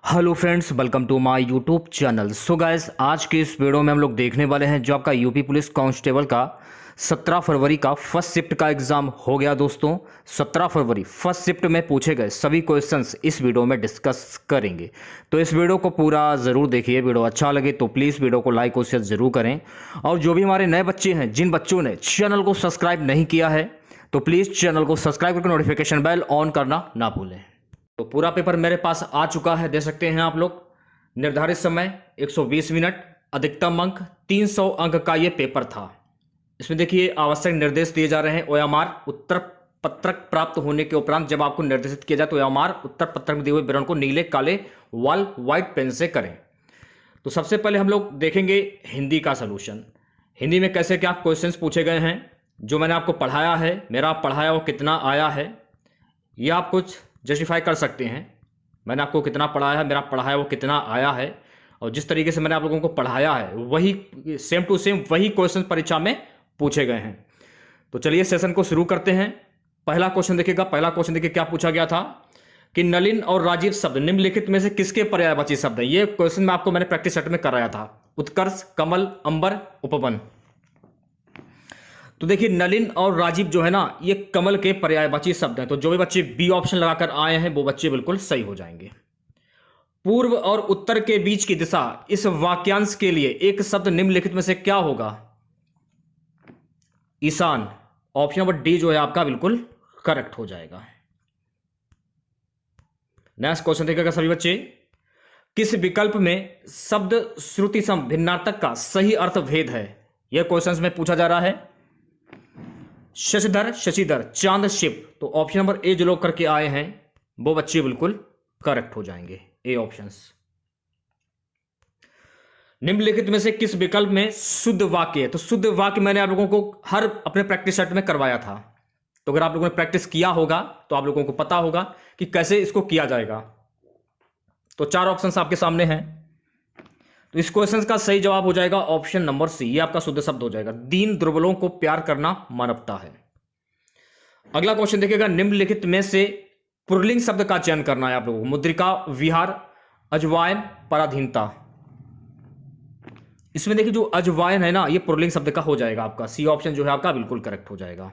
Hello friends, welcome to my YouTube channel. So guys, आज के इस वीडियो में हम लोग देखने वाले हैं जो आपका यूपी पुलिस कांस्टेबल का 17 फरवरी का फर्स्ट शिफ्ट का एग्जाम हो गया। दोस्तों 17 फरवरी फर्स्ट शिफ्ट में पूछे गए सभी क्वेश्चंस इस वीडियो में डिस्कस करेंगे, तो इस वीडियो को पूरा ज़रूर देखिए। वीडियो अच्छा लगे तो प्लीज़ वीडियो को लाइक और शेयर ज़रूर करें। और जो भी हमारे नए बच्चे हैं, जिन बच्चों ने चैनल को सब्सक्राइब नहीं किया है, तो प्लीज़ चैनल को सब्सक्राइब करके नोटिफिकेशन बेल ऑन करना ना भूलें। तो पूरा पेपर मेरे पास आ चुका है, देख सकते हैं आप लोग। निर्धारित समय 120 मिनट, अधिकतम अंक 300 अंक का ये पेपर था। इसमें देखिए आवश्यक निर्देश दिए जा रहे हैं। ओएमआर उत्तर पत्रक प्राप्त होने के उपरांत जब आपको निर्देशित किया जाए तो ओएमआर उत्तर पत्रक में दिए हुए विवरण को नीले काले वॉल व्हाइट पेन से करें। तो सबसे पहले हम लोग देखेंगे हिंदी का सलूशन। हिंदी में कैसे क्या क्वेश्चंस पूछे गए हैं। जो मैंने आपको पढ़ाया है, मेरा पढ़ाया वो कितना आया है, ये आप कुछ जस्टिफाई कर सकते हैं। मैंने आपको कितना पढ़ाया है, मेरा पढ़ाया वो कितना आया है, और जिस तरीके से मैंने आप लोगों को पढ़ाया है वही सेम टू सेम वही क्वेश्चन परीक्षा में पूछे गए हैं। तो चलिए सेशन को शुरू करते हैं। पहला क्वेश्चन देखिएगा। पहला क्वेश्चन देखिए क्या पूछा गया था कि नलिन और राजीव शब्द निम्नलिखित में से किसके पर्यायवाची शब्द है। ये क्वेश्चन मैंने प्रैक्टिस सेट में कराया था। उत्कर्ष, कमल, अंबर, उपवन। तो देखिए नलिन और राजीव जो है ना, ये कमल के पर्यायवाची शब्द हैं। तो जो भी बच्चे बी ऑप्शन लगाकर आए हैं वो बच्चे बिल्कुल सही हो जाएंगे। पूर्व और उत्तर के बीच की दिशा, इस वाक्यांश के लिए एक शब्द निम्नलिखित में से क्या होगा। ईशान। ऑप्शन नंबर डी जो है आपका बिल्कुल करेक्ट हो जाएगा। नेक्स्ट क्वेश्चन देखिएगा सभी बच्चे। किस विकल्प में शब्द श्रुति सम भिन्नार्थक का सही अर्थ भेद है। यह क्वेश्चन में पूछा जा रहा है। शशिधर, शशिधर, चांद, शिव। तो ऑप्शन नंबर ए जो लोग करके आए हैं वो बच्चे बिल्कुल करेक्ट हो जाएंगे। ए ऑप्शंस। निम्नलिखित में से किस विकल्प में शुद्ध वाक्य है। तो शुद्ध वाक्य मैंने आप लोगों को हर अपने प्रैक्टिस सेट में करवाया था। तो अगर आप लोगों ने प्रैक्टिस किया होगा तो आप लोगों को पता होगा कि कैसे इसको किया जाएगा। तो चार ऑप्शंस आपके सामने हैं। तो इस क्वेश्चन का सही जवाब हो जाएगा ऑप्शन नंबर सी। ये आपका शुद्ध शब्द हो जाएगा। दीन दुर्बलों को प्यार करना मानवता है। अगला क्वेश्चन देखिएगा। निम्नलिखित में से पुल्लिंग शब्द का चयन करना है आप लोगों को। मुद्रिका, विहार, अजवायन, पराधीनता। इसमें देखिए जो अजवायन है ना, ये पुल्लिंग शब्द का हो जाएगा आपका। सी ऑप्शन जो है आपका बिल्कुल करेक्ट हो जाएगा।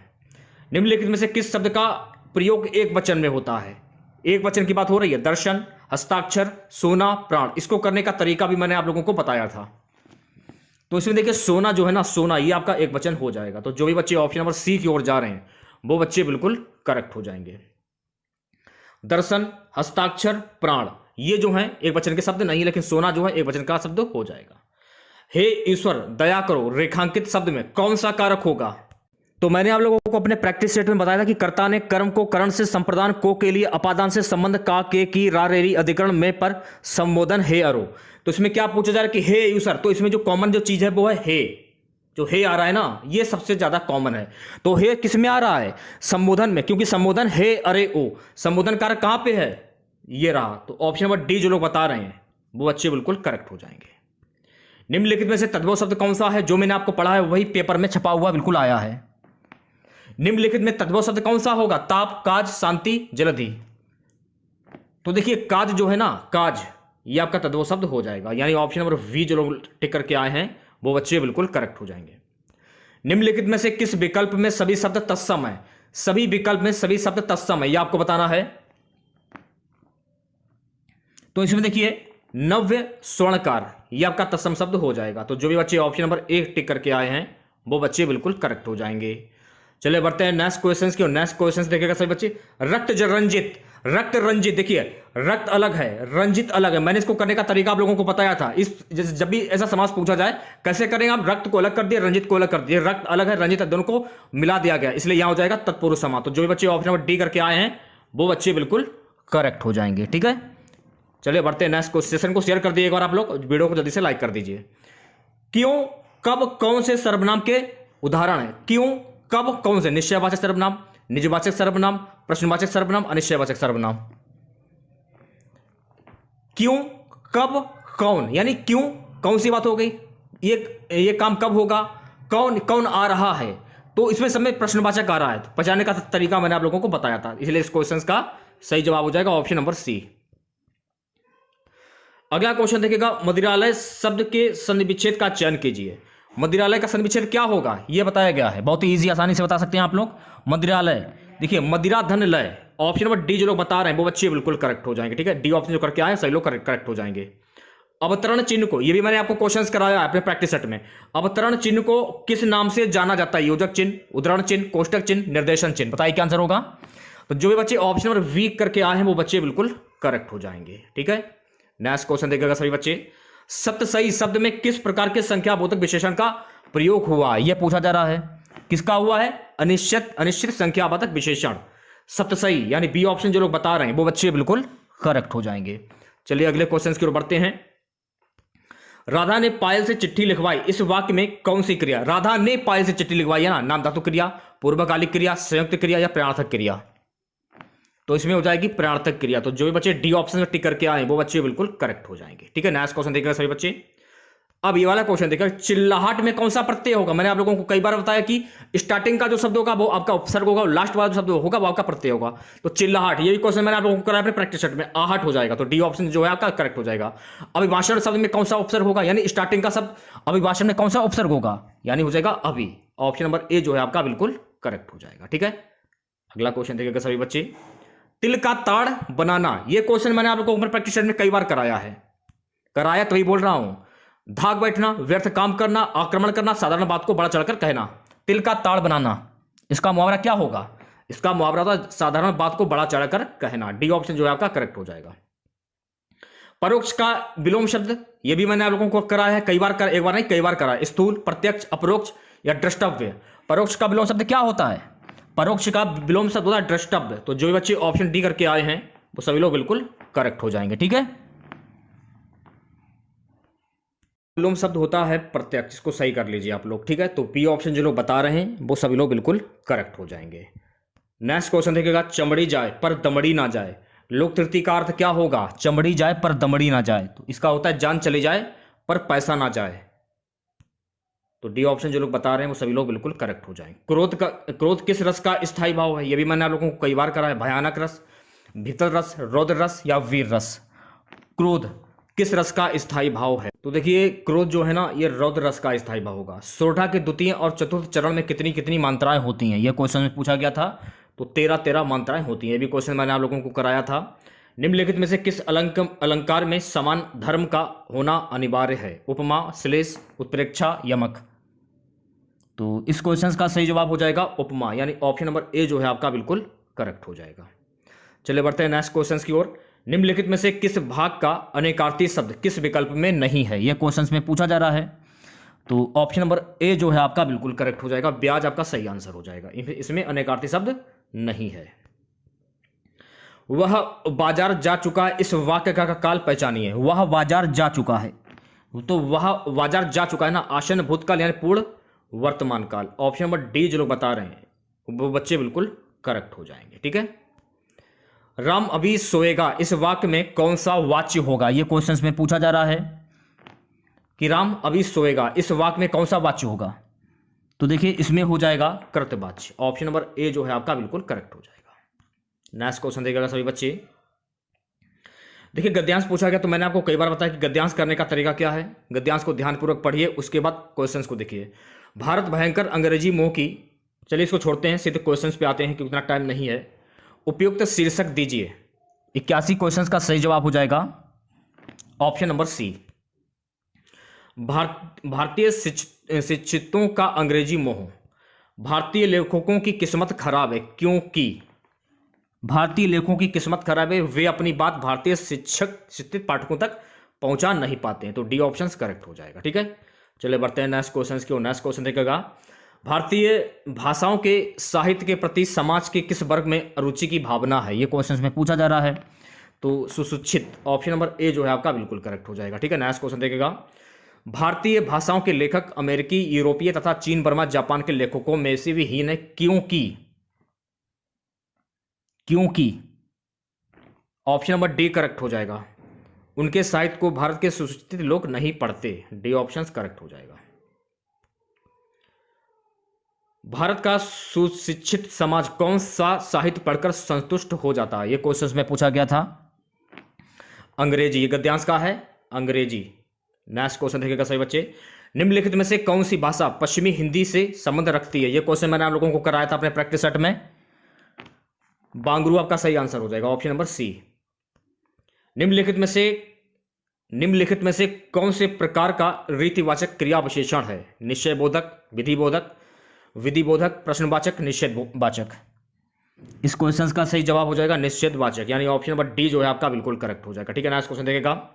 निम्नलिखित में से किस शब्द का प्रयोग एक वचन में होता है। एक वचन की बात हो रही है। दर्शन, हस्ताक्षर, सोना, प्राण। इसको करने का तरीका भी मैंने आप लोगों को बताया था। तो इसमें देखिए सोना जो है ना, सोना, ये आपका एक वचन हो जाएगा। तो जो भी बच्चे ऑप्शन नंबर सी की ओर जा रहे हैं वो बच्चे बिल्कुल करेक्ट हो जाएंगे। दर्शन, हस्ताक्षर, प्राण, ये जो है एक वचन के शब्द नहीं, लेकिन सोना जो है एक वचन का शब्द हो जाएगा। हे ईश्वर दया करो, रेखांकित शब्द में कौन सा कारक होगा। तो मैंने आप लोगों को अपने प्रैक्टिस सेट में बताया था कि कर्ता ने कर्म को करण से संप्रदान को के लिए अपादान से संबंध का के की रा रेरी अधिकरण में पर संबोधन हे अरो। तो इसमें क्या पूछा जा रहा है कि हे यूसर। तो इसमें जो कॉमन जो चीज है वो है हे। जो हे आ रहा है ना, ये सबसे ज्यादा कॉमन है। तो हे किस में आ रहा है, संबोधन में, क्योंकि संबोधन हे अरे ओ। संबोधन कारक कहां पे है, ये रहा। तो ऑप्शन नंबर डी जो लोग बता रहे हैं वो बच्चे बिल्कुल करेक्ट हो जाएंगे। निम्नलिखित में से तद्भव शब्द कौन सा है। जो मैंने आपको पढ़ा है वही पेपर में छपा हुआ बिल्कुल आया है। निम्नलिखित में तद्भव शब्द कौन सा होगा। ताप, काज, शांति, जलधि। तो देखिए काज जो है ना, काज, ये आपका तद्भव शब्द हो जाएगा। यानी ऑप्शन नंबर वी जो लोग टिक करके आए हैं वो बच्चे बिल्कुल करेक्ट हो जाएंगे। निम्नलिखित में से किस विकल्प में सभी शब्द तत्सम है। सभी विकल्प में सभी शब्द तत्सम है, ये आपको बताना है। तो इसमें देखिए नव्य स्वर्णकार, ये आपका तत्सम शब्द हो जाएगा। तो जो भी बच्चे ऑप्शन नंबर ए टिक करके आए हैं वो बच्चे बिल्कुल करेक्ट हो जाएंगे। चलिए बढ़ते हैं नेक्स्ट क्वेश्चंस की ओर। नेक्स्ट क्वेश्चंस देखिएगा सभी बच्चे। रक्त रंजित, रक्त रंजित, देखिए रक्त अलग है, रंजित अलग है। मैंने इसको करने का तरीका आप लोगों को बताया था। इस जब भी ऐसा समास पूछा जाए कैसे करेंगे आप, रक्त को अलग कर दिए, रंजित को अलग कर दिए। रक्त अलग है, रंजित है, दोनों को मिला दिया गया, इसलिए यहां हो जाएगा तत्पुरुष समास। तो जो भी बच्चे ऑप्शन नंबर डी करके आए हैं वो बच्चे बिल्कुल करेक्ट हो जाएंगे। ठीक है, चलिए बढ़ते हैं नेक्स्ट सेशन को शेयर कर दिए एक बार आप लोग, वीडियो को जल्दी से लाइक कर दीजिए। क्यों, कब, कौन से सर्वनाम के उदाहरण है। क्यों, कब, कौन से। निश्चयवाचक सर्वनाम, निजवाचक सर्वनाम, प्रश्नवाचक सर्वनाम, अनिश्चयवाचक सर्वनाम। क्यों, कब, कौन, यानी क्यों कौन सी बात हो गई, ये काम कब होगा, कौन कौन आ रहा है। तो इसमें समय प्रश्नवाचक आ रहा है। तो पहचानने का तरीका मैंने आप लोगों को बताया था, इसलिए इस क्वेश्चन का सही जवाब हो जाएगा ऑप्शन नंबर सी। अगला क्वेश्चन देखिएगा, मदिरालय शब्द के संधि विच्छेद का चयन कीजिए। मदिरालय का संधि विच्छेद क्या होगा ये बताया गया है, बहुत ही ईजी, आसानी से बता सकते हैं आप लोग। मदिरालय देखिए, मदिरा धन लय, ऑप्शन नंबर डी जो लोग बता रहे हैं वो बच्चे बिल्कुल करेक्ट हो जाएंगे। ठीक है, डी ऑप्शन जो करके आए सही लोग करेक्ट हो जाएंगे। अवतरण चिन्ह को, ये भी मैंने आपको क्वेश्चंस कराया है अपने प्रैक्टिस सेट में। अवतरण चिन्ह को किस नाम से जाना जाता है? योजक चिन्ह, उद्धरण चिन्ह, कोष्टक चिन्ह, निर्देशन चिन्ह। बताइए क्या आंसर होगा। तो जो भी बच्चे ऑप्शन नंबर वी करके आए हैं वो बच्चे बिल्कुल करेक्ट हो जाएंगे। ठीक है, नेक्स्ट क्वेश्चन देखिएगा सभी बच्चे, सप्तसई शब्द में किस प्रकार के संख्याबोधक विशेषण का प्रयोग हुआ, यह पूछा जा रहा है। किसका हुआ है? अनिश्चित संख्यावाचक विशेषण, सप्तसई, यानी बी ऑप्शन जो लोग बता रहे हैं वो बच्चे बिल्कुल करेक्ट हो जाएंगे। चलिए अगले क्वेश्चन की ओर बढ़ते हैं। राधा ने पायल से चिट्ठी लिखवाई, इस वाक्य में कौन सी क्रिया? राधा ने पायल से चिट्ठी लिखवाई है ना, नाम धातु क्रिया, पूर्वकालिक क्रिया, संयुक्त क्रिया या प्रयार्थक क्रिया? तो इसमें हो जाएगी प्रयार्थक क्रिया। तो जो भी बच्चे डी ऑप्शन में टिक करके आए वो बच्चे बिल्कुल करेक्ट हो जाएंगे। ठीक है, नेक्स्ट क्वेश्चन देखिएगा सभी बच्चे। अब ये वाला क्वेश्चन देखिए, चिल्लाहट में कौन सा प्रत्यय होगा? मैंने आप लोगों को कई बार बताया कि स्टार्टिंग का जो शब्द होगा वो आपका उपसर्ग होगा, लास्ट वाला जो शब्द होगा वो आपका प्रत्यय होगा। तो चिल्लाहट, ये भी क्वेश्चन मैंने आप लोगों को कराया अपने प्रैक्टिस सेट में, आहट हो जाएगा। तो डी ऑप्शन जो है आपका करेक्ट हो जाएगा। अभिभाषण शब्द में कौन सा उपसर्ग होगा, यानी स्टार्टिंग का शब्द अभिभाषण में कौन सा उपसर्ग होगा, यानी हो जाएगा अभि। ऑप्शन नंबर ए जो है आपका बिल्कुल करेक्ट हो जाएगा। ठीक है, अगला क्वेश्चन देखिएगा सभी बच्चे, तिल का ताड़ बनाना, ये क्वेश्चन मैंने आप लोगों को प्रैक्टिस सेट में कई बार कराया तभी बोल रहा हूं। धाक बैठना, व्यर्थ काम करना, आक्रमण करना, साधारण बात को बड़ा चढ़कर कहना। तिल का ताड़ बनाना, इसका मुहावरा क्या होगा? इसका मुहावरा था साधारण बात को बड़ा चढ़कर कहना। डी ऑप्शन जो है आपका करेक्ट हो जाएगा। परोक्ष का विलोम शब्द, ये भी मैंने आप लोगों को कराया है कई बार, एक बार नहीं कई बार कराया। स्थूल, प्रत्यक्ष, अपरोक्ष या द्रष्टव्य। परोक्ष का विलोम शब्द क्या होता है? परोक्ष का विलोम शब्द होता है द्रष्टव्य। तो जो भी बच्चे ऑप्शन डी करके आए हैं वो सभी लोग बिल्कुल करेक्ट हो जाएंगे। ठीक है, विलोम शब्द होता है प्रत्यक्ष, इसको सही कर लीजिए आप लोग। ठीक है, तो बी ऑप्शन जो लोग बता रहे हैं वो सभी लोग बिल्कुल करेक्ट हो जाएंगे। नेक्स्ट क्वेश्चन देखिएगा, चमड़ी जाए पर दमड़ी ना जाए, लोक तृतीय का अर्थ क्या होगा? चमड़ी जाए पर दमड़ी ना जाए, तो इसका होता है जान चली जाए पर पैसा ना जाए। तो डी ऑप्शन जो लोग बता रहे हैं वो सभी लोग बिल्कुल करेक्ट हो जाएंगे। क्रोध किस रस का स्थायी भाव है? ये भी मैंने आप लोगों को कई बार कराया। भयानक रस, भीतर रस, रौद्र रस या वीर रस। क्रोध किस रस का स्थायी भाव है? तो देखिए क्रोध जो है ना ये रौद्र रस का स्थायी भाव होगा। सोरठा के द्वितीय और चतुर्थ चरण में कितनी कितनी मात्राएं होती हैं? यह क्वेश्चन में पूछा गया था। तो 13 मात्राएं होती हैं। ये भी क्वेश्चन मैंने आप लोगों को कराया था। निम्नलिखित में से किस अलंकार में समान धर्म का होना अनिवार्य है? उपमा, श्लेष, उत्प्रेक्षा, यमक। तो इस क्वेश्चन का सही जवाब हो जाएगा उपमा, यानी ऑप्शन नंबर ए जो है आपका बिल्कुल करेक्ट हो जाएगा। चलिए बढ़ते हैं नेक्स्ट क्वेश्चन की ओर। निम्नलिखित में से किस भाग का अनेकार्थी शब्द किस विकल्प में नहीं है? यह क्वेश्चन में पूछा जा रहा है। तो ऑप्शन नंबर ए जो है आपका बिल्कुल करेक्ट हो जाएगा। ब्याज आपका सही आंसर हो जाएगा, इसमें अनेकार्थी शब्द नहीं है। वह बाजार जा चुका है, इस वाक्य का काल पहचानिए। वह बाजार जा चुका है, तो वह बाजार जा चुका है ना, आसन भूतकाल यानी पूर्ण वर्तमान काल। ऑप्शन नंबर डी जो लोग बता रहे हैं वो बच्चे बिल्कुल करेक्ट हो जाएंगे। ठीक है, राम अभी सोएगा, इस वाक्य में कौन सा वाच्य होगा? यह क्वेश्चंस में पूछा जा रहा है कि राम अभी सोएगा, इस वाक्य में कौन सा वाच्य होगा? तो देखिए इसमें हो जाएगा कृतवाच्य। ऑप्शन नंबर ए जो है आपका बिल्कुल करेक्ट हो जाएगा। नेक्स्ट क्वेश्चन देखिएगा सभी बच्चे। देखिए गद्यांश पूछा गया, तो मैंने आपको कई बार बताया कि गद्यांश करने का तरीका क्या है। गद्यांश को ध्यानपूर्वक पढ़िए, उसके बाद क्वेश्चंस को देखिए। भारत भयंकर अंग्रेजी मोह की, चलिए इसको छोड़ते हैं, सीधे क्वेश्चंस पे आते हैं कि उतना टाइम नहीं है। उपयुक्त शीर्षक दीजिए। 81 क्वेश्चंस का सही जवाब हो जाएगा ऑप्शन नंबर सी। भारतीय शिक्षितों का अंग्रेजी मोह। भारतीय लेखकों की किस्मत खराब है, क्योंकि भारतीय लेखकों की किस्मत खराब है, वे अपनी बात भारतीय शिक्षित पाठकों तक पहुंचा नहीं पाते हैं। तो डी ऑप्शन करेक्ट हो जाएगा। ठीक है, चलिए बढ़ते हैं नेक्स्ट क्वेश्चन की ओर। नेक्स्ट क्वेश्चन देखेगा, भारतीय भाषाओं के साहित्य के प्रति समाज के किस वर्ग में रुचि की भावना है? ये क्वेश्चन में पूछा जा रहा है। तो सुशिक्षित, ऑप्शन नंबर ए जो है आपका बिल्कुल करेक्ट हो जाएगा। ठीक है, नेक्स्ट क्वेश्चन देखेगा, भारतीय भाषाओं के लेखक अमेरिकी, यूरोपीय तथा चीन, बर्मा, जापान के लेखकों में से भी हीन है, क्योंकि ऑप्शन नंबर डी करेक्ट हो जाएगा। उनके साहित्य को भारत के सुशिक्षित लोग नहीं पढ़ते। डी ऑप्शन करेक्ट हो जाएगा। भारत का सुशिक्षित समाज कौन सा साहित्य पढ़कर संतुष्ट हो जाता है? यह क्वेश्चन में पूछा गया था। अंग्रेजी, ये गद्यांश का है। अंग्रेजी। नेक्स्ट क्वेश्चन देखिएगा सभी बच्चे, निम्नलिखित में से कौन सी भाषा पश्चिमी हिंदी से संबंध रखती है? ये क्वेश्चन मैंने आप लोगों को कराया था अपने प्रैक्टिस सेट में। बांगरू आपका सही आंसर हो जाएगा, ऑप्शन नंबर सी। निम्नलिखित में से कौन से प्रकार का रीतिवाचक क्रिया विशेषण है? निश्चय बोधक, विधि बोधक, प्रश्नवाचक, निषेधवाचक। इस क्वेश्चन का सही जवाब हो जाएगा निषेधवाचक, यानी ऑप्शन नंबर डी जो है आपका बिल्कुल करेक्ट हो जाएगा। ठीक है, नेक्स्ट क्वेश्चन देखिएगा,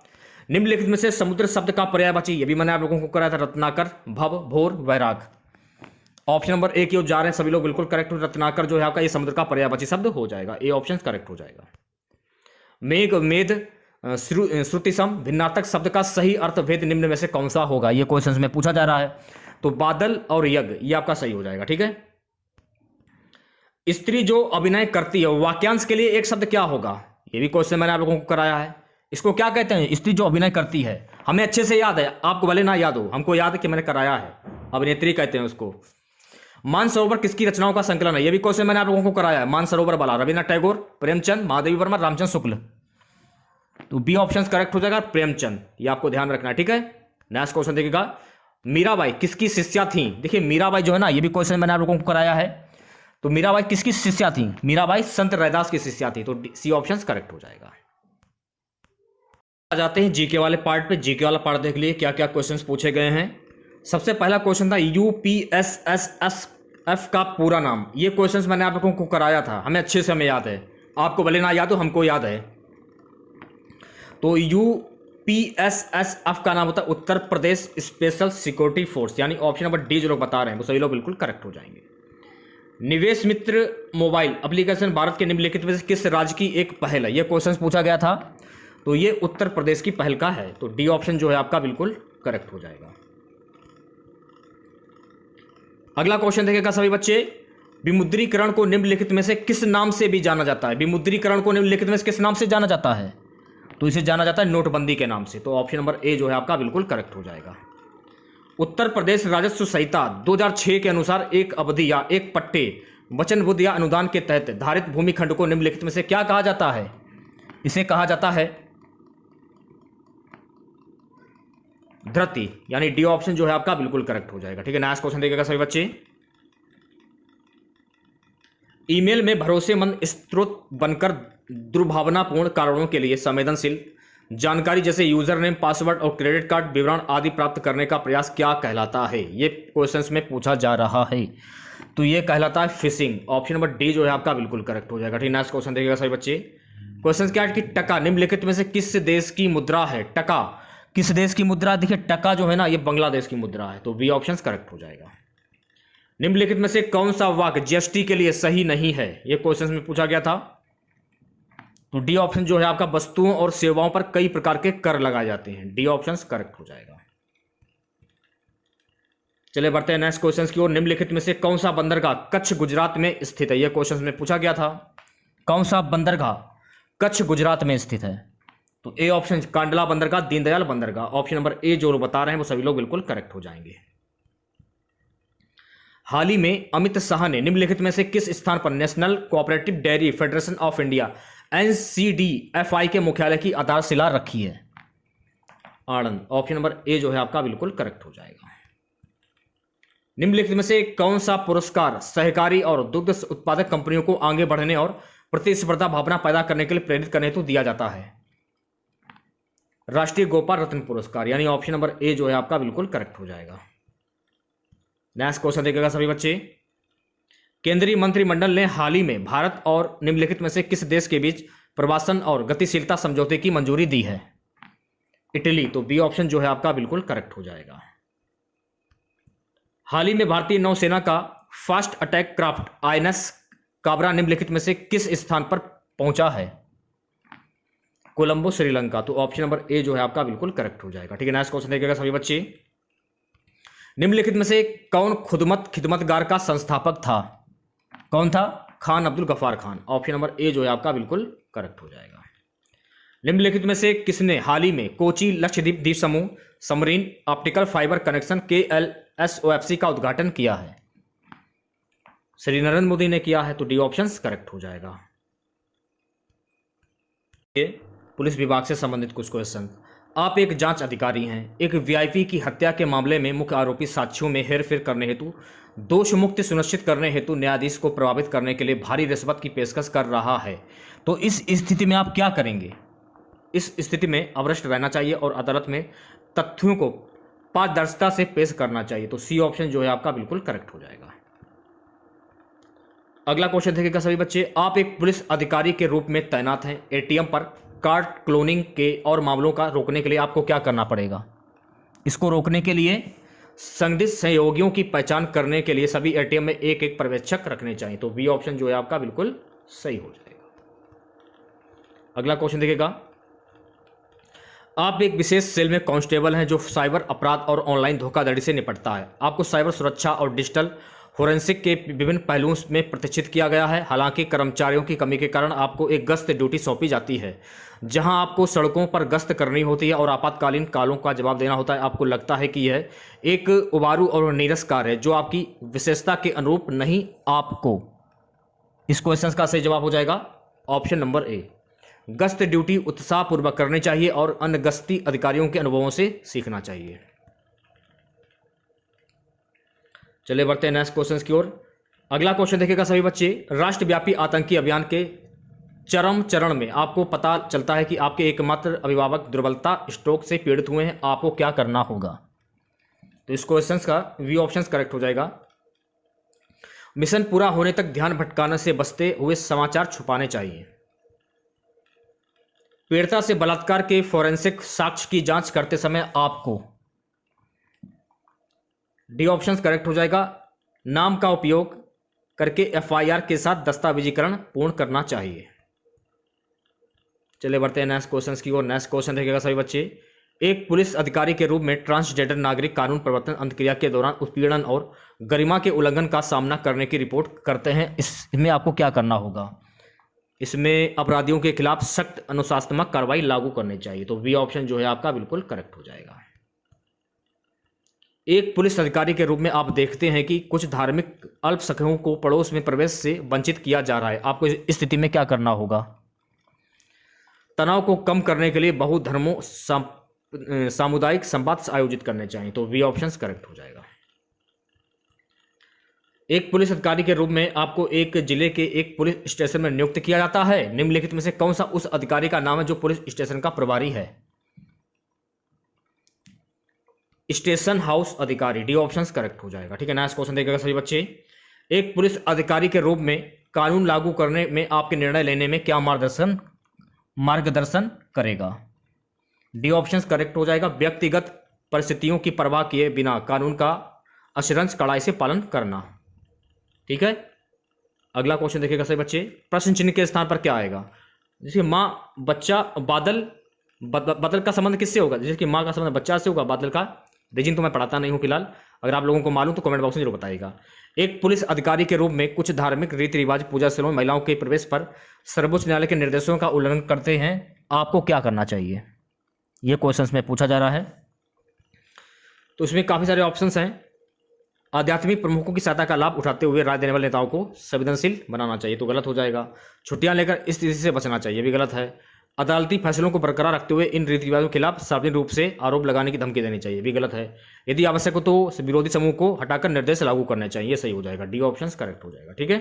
निम्नलिखित में से समुद्र शब्द का पर्यायवाची, ये भी मैंने आप लोगों को कराया था, रत्नाकर, भव, भोर, वैराग। ऑप्शन नंबर ए की ओर जा रहे हैं सभी लोग, बिल्कुल करेक्ट हो। रत्नाकर जो है आपका ये समुद्र का पर्यायवाची शब्द हो जाएगा, ए ऑप्शन करेक्ट हो जाएगा। मेघ, मेद, श्रुतिसम, भिन्नार्थक शब्द का सही अर्थ भेद निम्न में से कौन सा होगा? ये क्वेश्चन में पूछा जा रहा है, तो बादल और यज्ञ ये आपका सही हो जाएगा। ठीक है, स्त्री जो अभिनय करती है, वाक्यांश के लिए एक शब्द क्या होगा? ये भी क्वेश्चन मैंने आप लोगों को कराया है। इसको क्या कहते हैं? स्त्री जो अभिनय करती है। हमें अच्छे से याद है, आपको भले ना याद हो, हमको याद है कि मैंने कराया है। अभिनेत्री कहते हैं उसको। मानसरोवर किसकी रचनाओं का संकलन है? ये भी क्वेश्चन मैंने आप लोगों को कराया है। मानसरोवर वाला रविन्द्रनाथ टैगोर, प्रेमचंद, महादेवी वर्मा, रामचंद्र शुक्ल। तो बी ऑप्शन करेक्ट हो जाएगा, प्रेमचंद। ये आपको ध्यान रखना है। ठीक है, नेक्स्ट क्वेश्चन देखिएगा, मीराबाई किसकी शिष्या थी? देखिए मीराबाई जो है ना, ये भी क्वेश्चन मैंने आप लोगों को कराया है। तो मीराबाई किसकी शिष्या थी? मीराबाई संत रैदास की शिष्या थी, तो सी ऑप्शन करेक्ट हो जाएगा। आ जाते हैं जीके वाले पार्ट पे। जीके वाला पार्ट देख लिए क्या क्या क्वेश्चंस पूछे गए हैं। सबसे पहला क्वेश्चन था यूपीएसएसएफ का पूरा नाम। ये क्वेश्चंस मैंने आप लोगों को कराया था, हमें अच्छे से हमें याद है। आपको भले ना याद हो, हमको याद है। तो यूपीएसएसएफ का नाम होता है Uttar Pradesh special security force, यानी ऑप्शन नंबर डी जो लोग बता रहे हैं वो सभी लोग बिल्कुल करेक्ट हो जाएंगे। निवेश मित्र मोबाइल एप्लीकेशन भारत के निम्नलिखित में से किस राज्य की एक पहल है? यह क्वेश्चन पूछा गया था, तो ये उत्तर प्रदेश की पहल का है, तो डी ऑप्शन जो है आपका बिल्कुल करेक्ट हो जाएगा। अगला क्वेश्चन देखिएगा सभी बच्चे, विमुद्रीकरण को निम्नलिखित में से किस नाम से भी जाना जाता है? विमुद्रीकरण को निम्नलिखित में से किस नाम से जाना जाता है? तो इसे जाना जाता है नोटबंदी के नाम से, तो ऑप्शन नंबर ए जो है आपका बिल्कुल करेक्ट हो जाएगा। उत्तर प्रदेश राजस्व संहिता 2006 के अनुसार एक अवधि या एक पट्टे वचनबद्ध या अनुदान के तहत धारित भूमि खंड को निम्नलिखित में से क्या कहा जाता है? इसे कहा जाता है धृति, यानी डी ऑप्शन जो है आपका बिल्कुल करेक्ट हो जाएगा। ठीक है, नेक्स्ट क्वेश्चन देखिएगा सभी बच्चे, ईमेल में भरोसेमंद स्रोत बनकर दुर्भावनापूर्ण कारणों के लिए संवेदनशील जानकारी जैसे यूजर नेम, पासवर्ड और क्रेडिट कार्ड विवरण आदि प्राप्त करने का प्रयास क्या कहलाता है? ये क्वेश्चंस में पूछा जा रहा है, तो ये कहलाता है फिशिंग। ऑप्शन नंबर डी जो है आपका बिल्कुल करेक्ट हो जाएगा। ठीक, नेक्स्ट क्वेश्चन देखिएगा सभी बच्चे, क्वेश्चन क्या है कि टका निम्नलिखित में से किस देश की मुद्रा है? टका किस देश की मुद्रा? देखिए टका जो है ना, ये बांग्लादेश की मुद्रा है, तो बी ऑप्शन करेक्ट हो जाएगा। निम्नलिखित में से कौन सा वाक्य जीएसटी के लिए सही नहीं है? ये क्वेश्चन में पूछा गया था, तो डी ऑप्शन जो है आपका वस्तुओं और सेवाओं पर कई प्रकार के कर लगाए जाते हैं, डी ऑप्शन करेक्ट हो जाएगा। चलिए बढ़ते हैं नेक्स्ट क्वेश्चन की ओर, निम्नलिखित में से कौन सा बंदरगाह कच्छ गुजरात में स्थित है? यह क्वेश्चन में पूछा गया था, कौन सा बंदरगाह कच्छ गुजरात में स्थित है? तो ए ऑप्शन कांडला बंदरगाह, दीनदयाल बंदरगाह। ऑप्शन नंबर ए जो लोग बता रहे हैं वो सभी लोग बिल्कुल करेक्ट हो जाएंगे। हाल ही में अमित शाह ने निम्नलिखित में से किस स्थान पर national cooperative dairy federation of India NCDFI के मुख्यालय की आधारशिला रखी है? आनंद। ऑप्शन नंबर ए जो है आपका बिल्कुल करेक्ट हो जाएगा। निम्नलिखित में से कौन सा पुरस्कार सहकारी और दुग्ध उत्पादक कंपनियों को आगे बढ़ने और प्रतिस्पर्धा भावना पैदा करने के लिए प्रेरित करने हेतु दिया जाता है? राष्ट्रीय गोपाल रत्न पुरस्कार, यानी ऑप्शन नंबर ए जो है आपका बिल्कुल करेक्ट हो जाएगा। नेक्स्ट क्वेश्चन देखिएगा सभी बच्चे, केंद्रीय मंत्रिमंडल ने हाल ही में भारत और निम्नलिखित में से किस देश के बीच प्रवासन और गतिशीलता समझौते की मंजूरी दी है? इटली, तो बी ऑप्शन जो है आपका बिल्कुल करेक्ट हो जाएगा। हाल ही में भारतीय नौसेना का fast attack craft INS Kabra निम्नलिखित में से किस स्थान पर पहुंचा है? कोलंबो, श्रीलंका, तो ऑप्शन नंबर ए जो है आपका बिल्कुल करेक्ट हो जाएगा। ठीक है, नेक्स्ट क्वेश्चन देखिएगा सभी बच्चे, निम्नलिखित में से कौन खुदमत खिदमतगार का संस्थापक था? कौन था? Khan Abdul Gaffar Khan. Option number A जो है आपका बिल्कुल करेक्ट हो जाएगा। निम्नलिखित में से किसने हाल ही में कोची लक्षद्वीप द्वीप समूह Samreen optical fibre connection KLSOFC का उद्घाटन किया है? श्री नरेंद्र मोदी ने किया है, तो डी ऑप्शन करेक्ट हो जाएगा। पुलिस विभाग से संबंधित कुछ क्वेश्चन, आप एक जांच अधिकारी हैं। एक वीआईपी की हत्या के मामले में मुख्य आरोपी साक्ष्यों में हेरफेर करने हेतु दोष मुक्ति सुनिश्चित करने हेतु न्यायाधीश को प्रभावित करने के लिए भारी रिश्वत की पेशकश कर रहा है। तो इस स्थिति में आप क्या करेंगे? इस स्थिति में अवरिष्ठ रहना चाहिए और अदालत में तथ्यों को पारदर्शिता से पेश करना चाहिए। तो सी ऑप्शन जो है आपका बिल्कुल करेक्ट हो जाएगा। अगला क्वेश्चन देखिएगा सभी बच्चे, आप एक पुलिस अधिकारी के रूप में तैनात हैं। एटीएम पर कार्ड क्लोनिंग के और मामलों का रोकने के लिए आपको क्या करना पड़ेगा? इसको रोकने के लिए संदिग्ध सहयोगियों की पहचान करने के लिए सभी एटीएम में एक एक पर्यवेक्षक रखने चाहिए। तो बी ऑप्शन जो है आपका बिल्कुल सही हो जाएगा। अगला क्वेश्चन देखिएगा, आप एक विशेष सेल में कांस्टेबल हैं जो साइबर अपराध और ऑनलाइन धोखाधड़ी से निपटता है। आपको साइबर सुरक्षा और डिजिटल फोरेंसिक के विभिन्न पहलुओं में प्रतिष्ठित किया गया है। हालांकि कर्मचारियों की कमी के कारण आपको एक गश्त ड्यूटी सौंपी जाती है, जहां आपको सड़कों पर गश्त करनी होती है और आपातकालीन कालों का जवाब देना होता है। आपको लगता है कि यह एक उबारू और नीरस कार्य है जो आपकी विशेषता के अनुरूप नहीं। आपको इस क्वेश्चन का सही जवाब हो जाएगा ऑप्शन नंबर ए। गश्त ड्यूटी उत्साहपूर्वक करनी चाहिए और अन्य गश्ती अधिकारियों के अनुभवों से सीखना चाहिए। चलिए बढ़ते हैं नेक्स्ट क्वेश्चन की ओर। अगला क्वेश्चन देखिएगा सभी बच्चे, राष्ट्रव्यापी आतंकी अभियान के चरम चरण में आपको पता चलता है कि आपके एकमात्र अभिभावक दुर्बलता स्ट्रोक से पीड़ित हुए हैं। आपको क्या करना होगा? तो इस क्वेश्चन का वी ऑप्शन करेक्ट हो जाएगा। मिशन पूरा होने तक ध्यान भटकाने से बचते हुए समाचार छुपाने चाहिए। पीड़िता से बलात्कार के फोरेंसिक साक्ष्य की जांच करते समय आपको डी ऑप्शन करेक्ट हो जाएगा। नाम का उपयोग करके एफआईआर के साथ दस्तावेजीकरण पूर्ण करना चाहिए। चलिए बढ़ते हैं नेक्स्ट क्वेश्चन की ओर। नेक्स्ट क्वेश्चन देखिएगा सभी बच्चे, एक पुलिस अधिकारी के रूप में ट्रांसजेंडर नागरिक कानून प्रवर्तन अंतक्रिया के दौरान उत्पीड़न और गरिमा के उल्लंघन का सामना करने की रिपोर्ट करते हैं। इसमें आपको क्या करना होगा? इसमें अपराधियों के खिलाफ सख्त अनुशासनात्मक कार्रवाई लागू करनी चाहिए। तो बी ऑप्शन जो है आपका बिल्कुल करेक्ट हो जाएगा। एक पुलिस अधिकारी के रूप में आप देखते हैं कि कुछ धार्मिक अल्पसंख्यकों को पड़ोस में प्रवेश से वंचित किया जा रहा है। आपको इस स्थिति में क्या करना होगा? तनाव को कम करने के लिए बहुधर्मों सामुदायिक संवाद आयोजित करने चाहिए। तो बी ऑप्शन करेक्ट हो जाएगा। एक पुलिस अधिकारी के रूप में आपको एक जिले के एक पुलिस स्टेशन में नियुक्त किया जाता है। निम्नलिखित में से कौन सा उस अधिकारी का नाम है जो पुलिस स्टेशन का प्रभारी है? स्टेशन हाउस अधिकारी, डी ऑप्शन करेक्ट हो जाएगा। ठीक है, नेक्स्ट क्वेश्चन देखिएगा सभी बच्चे, एक पुलिस अधिकारी के रूप में कानून लागू करने में आपके निर्णय लेने में क्या मार्गदर्शन करेगा? डी ऑप्शन करेक्ट हो जाएगा। व्यक्तिगत परिस्थितियों की परवाह किए बिना कानून का अक्षरशः कड़ाई से पालन करना। ठीक है, अगला क्वेश्चन देखिएगा सभी बच्चे, प्रश्न चिन्ह के स्थान पर क्या आएगा? जैसे माँ बच्चा बादल, बादल का संबंध किससे होगा? जैसे कि माँ का संबंध बच्चा से होगा, बादल का रीजन तो मैं पढ़ाता नहीं हूँ फिलहाल, अगर आप लोगों को मालूम तो कमेंट बॉक्स में जरूर बताइएगा। एक पुलिस अधिकारी के रूप में कुछ धार्मिक रीति रिवाज पूजा स्थलों में महिलाओं के प्रवेश पर सर्वोच्च न्यायालय के निर्देशों का उल्लंघन करते हैं। आपको क्या करना चाहिए? ये क्वेश्चन में पूछा जा रहा है। तो इसमें काफी सारे ऑप्शंस हैं। आध्यात्मिक प्रमुखों की सहायता का लाभ उठाते हुए राय देने वाले नेताओं को संवेदनशील बनाना चाहिए, तो गलत हो जाएगा। छुट्टियां लेकर इस स्थिति से बचना चाहिए, भी गलत है। अदालती फैसलों को बरकरार रखते हुए इन रीति रिवाजों के खिलाफ सार्वजनिक रूप से आरोप लगाने की धमकी देनी चाहिए, भी गलत है। यदि आवश्यक हो तो विरोधी समूह को हटाकर निर्देश लागू करने चाहिए, सही हो जाएगा। डी ऑप्शन करेक्ट हो जाएगा। ठीक है,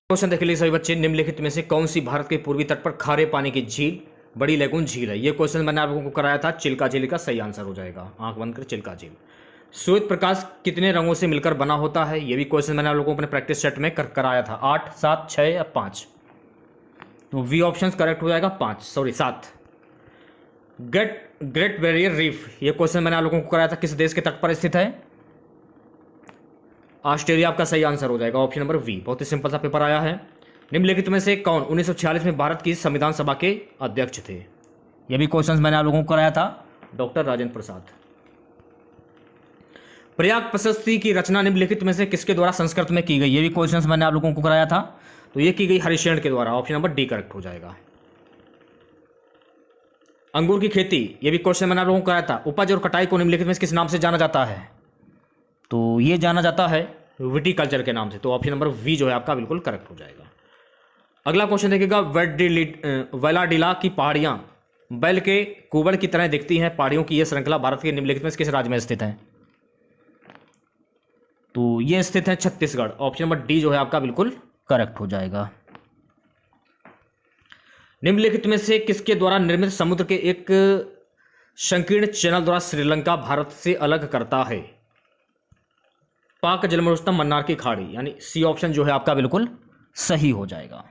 क्वेश्चन देख लीजिए सभी बच्चे, निम्नलिखित में से कौन सी भारत के पूर्वी तट पर खारे पानी की झील बड़ी लेगून झील है? ये क्वेश्चन मैंने आप लोगों को कराया था, चिल्का झील का सही आंसर हो जाएगा। आंख बंद कर चिल्का झील। श्वेत प्रकाश कितने रंगों से मिलकर बना होता है? ये भी क्वेश्चन मैंने आप लोगों को अपने प्रैक्टिस सेट में कराया था। 8, 7, 6 या 5? तो वी ऑप्शन करेक्ट हो जाएगा 7। ग्रेट बैरियर रीफ, ये क्वेश्चन मैंने आप लोगों को कराया था, किस देश के तट पर स्थित है? ऑस्ट्रेलिया आपका सही आंसर हो जाएगा, ऑप्शन नंबर वी। बहुत ही सिंपल सा पेपर आया है। निम्नलिखित में से कौन 1946 में भारत की संविधान सभा के अध्यक्ष थे? यह भी क्वेश्चन मैंने आप लोगों को कराया था, डॉक्टर राजेंद्र प्रसाद। प्रयाग प्रशस्ति की रचना निम्नलिखित में से किसके द्वारा संस्कृत में की गई? ये भी क्वेश्चन मैंने आप लोगों को कराया था, तो ये की गई हरिशेन के द्वारा, ऑप्शन नंबर डी करेक्ट हो जाएगा। अंगूर की खेती, ये भी क्वेश्चन मैंने आप लोगों को कराया था। उपज और कटाई को निम्नलिखित में किस नाम से जाना जाता है? तो ये जाना जाता है विटिकल्चर के नाम से, तो ऑप्शन नंबर वी जो है आपका बिल्कुल करेक्ट हो जाएगा। अगला क्वेश्चन देखिएगा, वेलाडिला की पहाड़ियां बैल के कुबड़ की तरह दिखती हैं पहाड़ियों की यह श्रृंखला भारत के निम्नलिखित में से किस राज्य में स्थित है? तो ये स्थित है छत्तीसगढ़। ऑप्शन नंबर डी जो है आपका बिल्कुल करेक्ट हो जाएगा। निम्नलिखित में से किसके द्वारा निर्मित समुद्र के एक संकीर्ण चैनल द्वारा श्रीलंका भारत से अलग करता है? पाक जलमरुस्थल, मन्नार की खाड़ी, यानी सी ऑप्शन जो है आपका बिल्कुल सही हो जाएगा।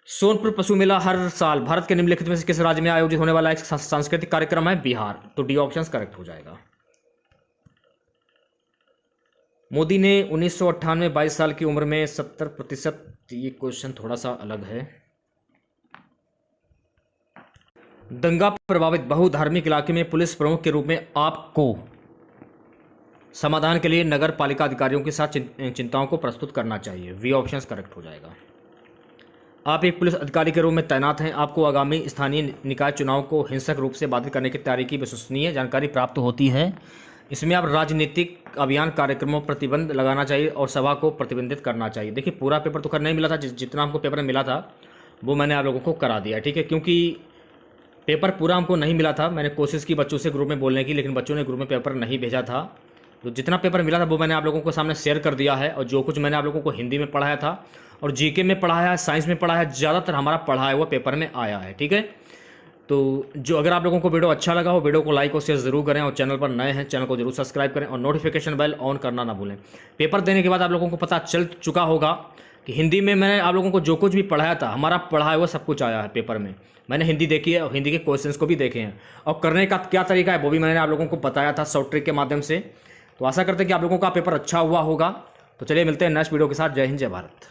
सोनपुर पशु मेला हर साल भारत के निम्नलिखित में से किस राज्य में आयोजित होने वाला एक सांस्कृतिक कार्यक्रम है? बिहार। तो डी ऑप्शन करेक्ट हो जाएगा। मोदी ने 1998 में 22 साल की उम्र में 70%, ये क्वेश्चन थोड़ा सा अलग है। दंगा प्रभावित बहुधार्मिक इलाके में पुलिस प्रमुख के रूप में आपको समाधान के लिए नगर पालिका अधिकारियों के साथ चिंताओं को प्रस्तुत करना चाहिए। वी ऑप्शन करेक्ट हो जाएगा। आप एक पुलिस अधिकारी के रूप में तैनात हैं। आपको आगामी स्थानीय निकाय चुनाव को हिंसक रूप से बाधित करने की तैयारी की विश्वसनीय जानकारी प्राप्त होती है। इसमें आप राजनीतिक अभियान कार्यक्रमों पर प्रतिबंध लगाना चाहिए और सभा को प्रतिबंधित करना चाहिए। देखिए पूरा पेपर तो कर नहीं मिला था, जितना हमको पेपर मिला था वो मैंने आप लोगों को करा दिया, ठीक है। क्योंकि पेपर पूरा हमको नहीं मिला था, मैंने कोशिश की बच्चों से ग्रुप में बोलने की, लेकिन बच्चों ने ग्रुप में पेपर नहीं भेजा था। तो जितना पेपर मिला था वो मैंने आप लोगों को सामने शेयर कर दिया है। और जो कुछ मैंने आप लोगों को हिंदी में पढ़ाया था और जीके में पढ़ाया है, साइंस में पढ़ाया है, ज़्यादातर हमारा पढ़ाया हुआ पेपर में आया है, ठीक है। तो जो अगर आप लोगों को वीडियो अच्छा लगा हो, वीडियो को लाइक और शेयर जरूर करें और चैनल पर नए हैं चैनल को जरूर सब्सक्राइब करें और नोटिफिकेशन बेल ऑन करना ना भूलें। पेपर देने के बाद आप लोगों को पता चल चुका होगा कि हिंदी में मैंने आप लोगों को जो कुछ भी पढ़ाया था, हमारा पढ़ाया हुआ सब कुछ आया है पेपर में। मैंने हिंदी देखी है और हिंदी के क्वेश्चंस को भी देखे हैं और करने का क्या तरीका है वो भी मैंने आप लोगों को बताया था शॉर्ट ट्रिक के माध्यम से। तो आशा करते हैं कि आप लोगों का पेपर अच्छा हुआ होगा। तो चलिए मिलते हैं नेक्स्ट वीडियो के साथ। जय हिंद, जय भारत।